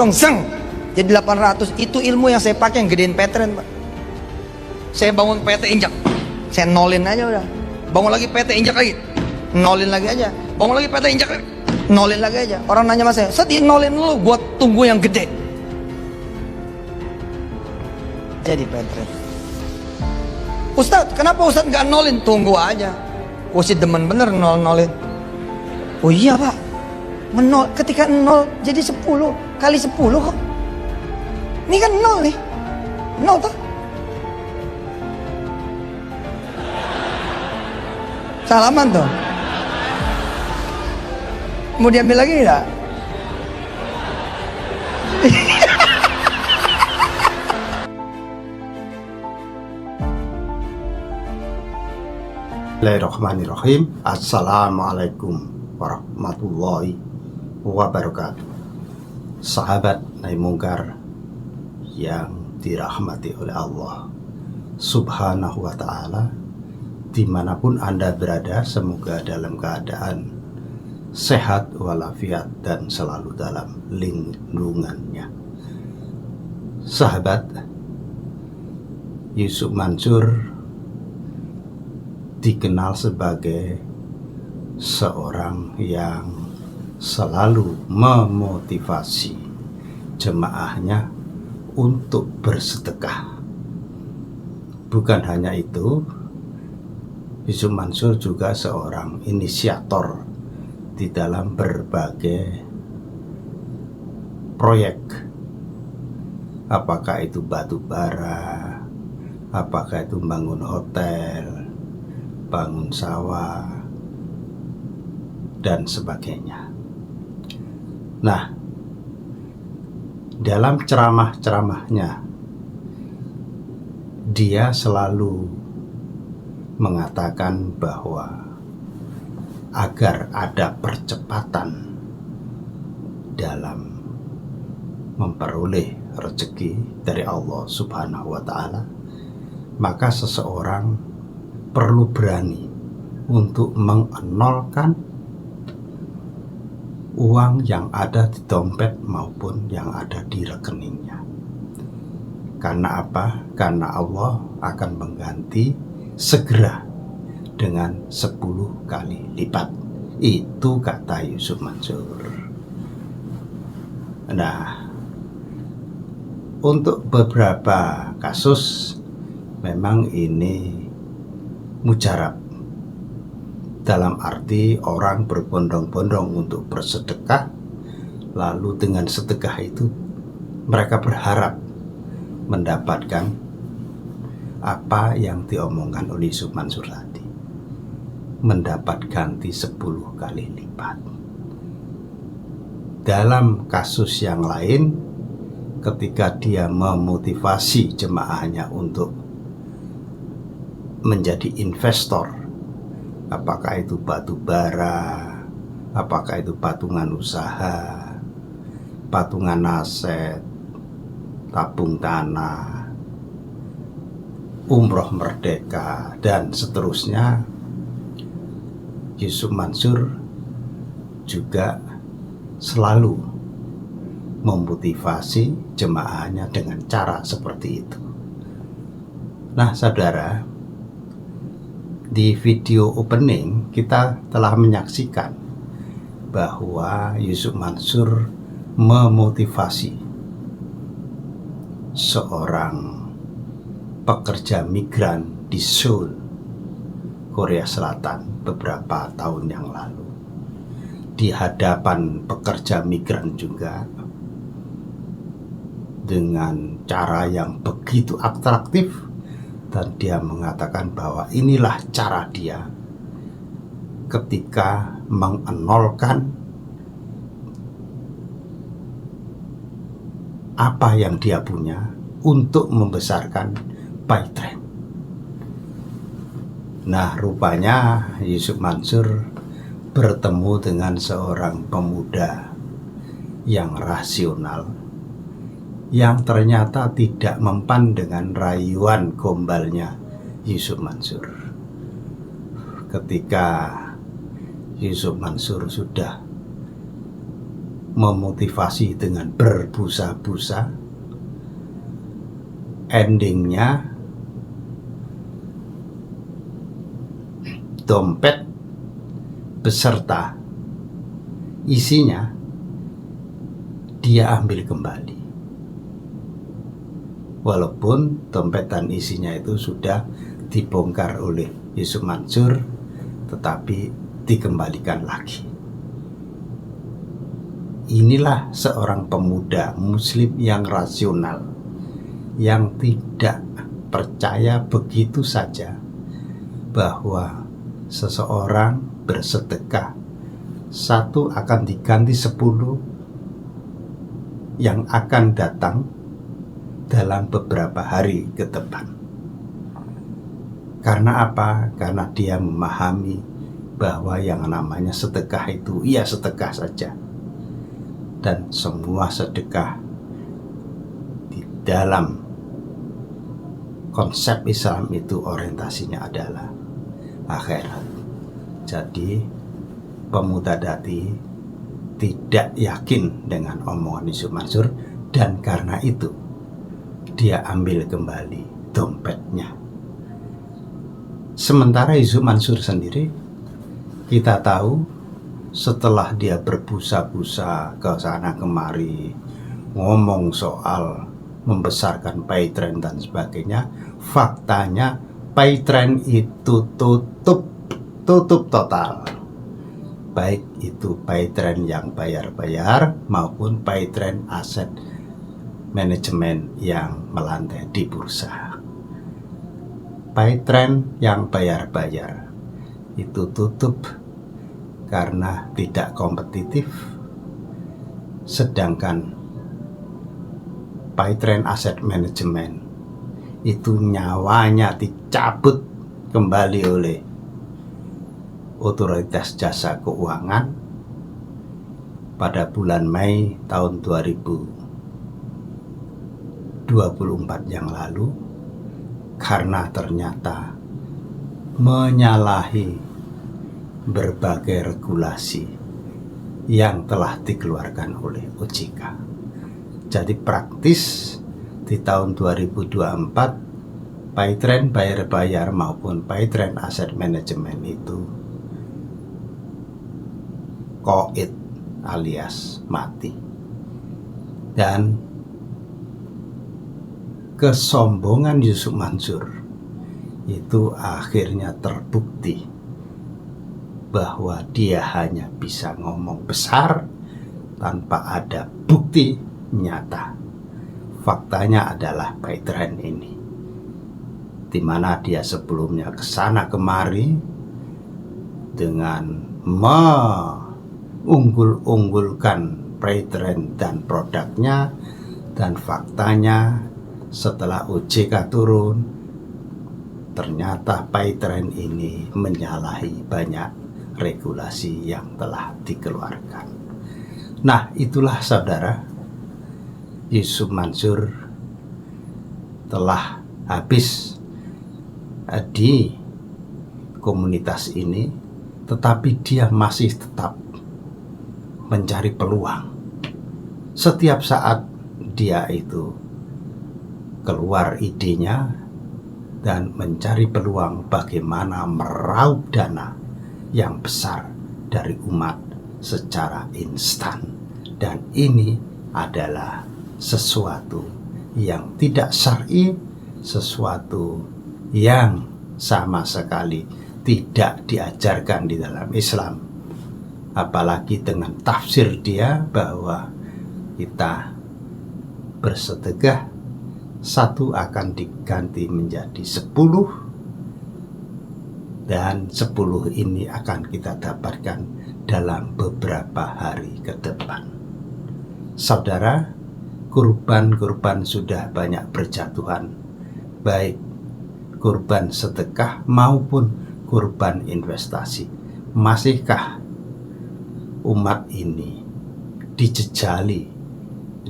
Zeng, jadi 800. Itu ilmu yang saya pakai, yang gedein Petren, Pak. Saya bangun PT injak, saya nolin aja udah. Bangun lagi PT injak lagi, nolin lagi aja. Bangun lagi PT injak lagi, nolin lagi aja. Orang nanya sama saya, "Set, nolin lu, gua tunggu yang gede." Jadi Petren. "Ustadz, kenapa Ustadz nggak nolin?" "Tunggu aja. Oh, si demen bener nolin." "Oh iya, Pak, menol, ketika 0 jadi 10 kali 10 kok. Ini kan 0 nih, 0 toh." Salaman tuh. Mau diambil lagi enggak? Bismillahirrahmanirrahim. Assalamualaikum warahmatullahi wabarakatuh. Sahabat Naim Mungkar yang dirahmati oleh Allah Subhanahu wa ta'ala, dimanapun Anda berada, semoga dalam keadaan sehat walafiat dan selalu dalam lindungannya. Sahabat, Yusuf Mansur dikenal sebagai seorang yang selalu memotivasi jemaahnya untuk bersedekah. Bukan hanya itu, Yusuf Mansur juga seorang inisiator di dalam berbagai proyek, apakah itu batu bara, apakah itu bangun hotel, bangun sawah, dan sebagainya. Nah, dalam ceramah-ceramahnya, dia selalu mengatakan bahwa agar ada percepatan dalam memperoleh rezeki dari Allah Subhanahu wa ta'ala, maka seseorang perlu berani untuk mengenolkan uang yang ada di dompet maupun yang ada di rekeningnya. Karena apa? Karena Allah akan mengganti segera dengan 10 kali lipat. Itu kata Yusuf Mansur. Nah, untuk beberapa kasus memang ini mujarab, dalam arti orang berbondong-bondong untuk bersedekah, lalu dengan sedekah itu mereka berharap mendapatkan apa yang diomongkan oleh Yusuf Mansur tadi, mendapat ganti 10 kali lipat. Dalam kasus yang lain, ketika dia memotivasi jemaahnya untuk menjadi investor, apakah itu batu bara, apakah itu patungan usaha, patungan aset, tabung tanah, umroh merdeka, dan seterusnya, Yusuf Mansur juga selalu memotivasi jemaahnya dengan cara seperti itu. Nah, saudara, di video opening kita telah menyaksikan bahwa Yusuf Mansur memotivasi seorang pekerja migran di Seoul, Korea Selatan beberapa tahun yang lalu, di hadapan pekerja migran juga, dengan cara yang begitu atraktif. Dan dia mengatakan bahwa inilah cara dia ketika mengenolkan apa yang dia punya untuk membesarkan Paytrend. Nah, rupanya Yusuf Mansur bertemu dengan seorang pemuda yang rasional, yang ternyata tidak mempan dengan rayuan gombalnya Yusuf Mansur. Ketika Yusuf Mansur sudah memotivasi dengan berbusa-busa, endingnya dompet beserta isinya dia ambil kembali. Walaupun dompet dan isinya itu sudah dibongkar oleh Yusuf Mansur, tetapi dikembalikan lagi. Inilah seorang pemuda muslim yang rasional, yang tidak percaya begitu saja bahwa seseorang bersedekah, satu akan diganti 10 yang akan datang dalam beberapa hari ke depan. Karena apa? Karena dia memahami bahwa yang namanya sedekah itu ia sedekah saja, dan semua sedekah di dalam konsep Islam itu orientasinya adalah akhirat. Jadi pemuda dati tidak yakin dengan omongan Yusuf Mansur, dan karena itu dia ambil kembali dompetnya. Sementara Yusuf Mansur sendiri, kita tahu setelah dia berbusa-busa ke sana kemari, ngomong soal membesarkan Paytrend dan sebagainya, faktanya Paytrend itu tutup total. Baik itu Paytrend yang bayar-bayar maupun Paytrend aset manajemen yang melantai di bursa. Paytrend yang bayar-bayar itu tutup karena tidak kompetitif, sedangkan Paytrend aset manajemen itu nyawanya dicabut kembali oleh Otoritas Jasa Keuangan pada bulan Mei tahun 2024 yang lalu, karena ternyata menyalahi berbagai regulasi yang telah dikeluarkan oleh OJK. Jadi praktis di tahun 2024 Paytrend bayar-bayar maupun Paytrend aset manajemen itu koit alias mati. Dan kesombongan Yusuf Mansur itu akhirnya terbukti bahwa dia hanya bisa ngomong besar tanpa ada bukti nyata. Faktanya adalah Paytrend ini, di mana dia sebelumnya kesana kemari dengan mengunggul-unggulkan Paytrend dan produknya, dan faktanya setelah OJK turun, ternyata Paytrend ini menyalahi banyak regulasi yang telah dikeluarkan. Nah, itulah saudara, Yusuf Mansur telah habis di komunitas ini, tetapi dia masih tetap mencari peluang. Setiap saat dia itu keluar idenya dan mencari peluang bagaimana meraup dana yang besar dari umat secara instan. Dan ini adalah sesuatu yang tidak syar'i, sesuatu yang sama sekali tidak diajarkan di dalam Islam. Apalagi dengan tafsir dia bahwa kita bersedekah, satu akan diganti menjadi 10, dan 10 ini akan kita dapatkan dalam beberapa hari ke depan. Saudara, kurban-kurban sudah banyak berjatuhan, baik kurban sedekah maupun kurban investasi. Masihkah umat ini dijejali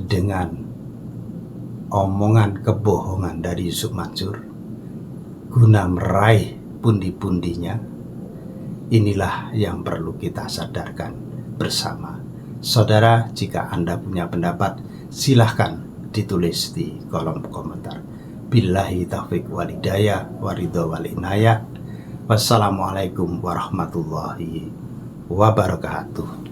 dengan omongan kebohongan dari Yusuf Mansur guna meraih pundi-pundinya? Inilah yang perlu kita sadarkan bersama. Saudara, jika Anda punya pendapat, silahkan ditulis di kolom komentar. Billahi taufiq walhidayah waridho walinayah. Wassalamualaikum warahmatullahi wabarakatuh.